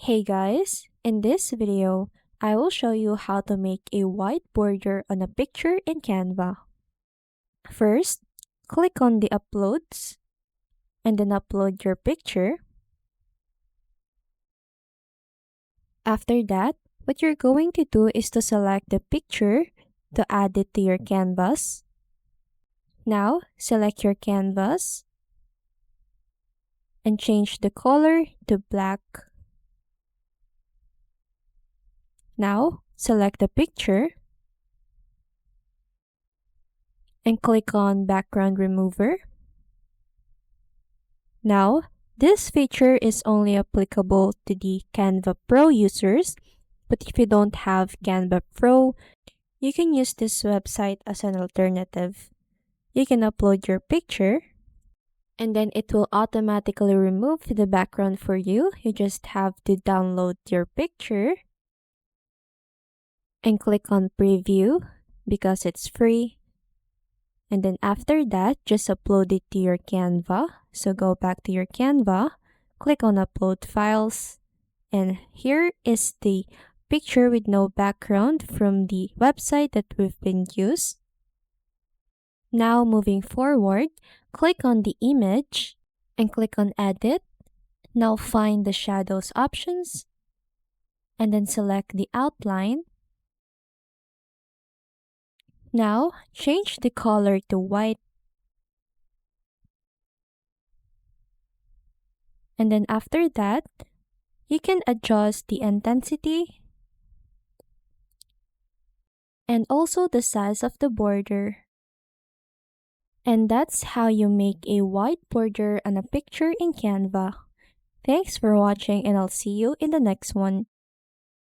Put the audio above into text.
Hey guys, in this video, I will show you how to make a white border on a picture in Canva. First, click on the uploads and then upload your picture. After that, what you're going to do is to select the picture to add it to your canvas. Now, select your canvas and change the color to black. Now, select the picture and click on Background Remover. Now, this feature is only applicable to the Canva Pro users, but if you don't have Canva Pro, you can use this website as an alternative. You can upload your picture, and then it will automatically remove the background for you. You just have to download your picture and click on Preview because it's free. And then after that, just upload it to your Canva. So go back to your Canva, click on Upload Files, and here is the picture with no background from the website that we've been used. Now moving forward, click on the image and click on Edit. Now find the Shadows options and then select the outline. Now, change the color to white. And then after that, you can adjust the intensity and also the size of the border. And that's how you make a white border on a picture in Canva. Thanks for watching and I'll see you in the next one.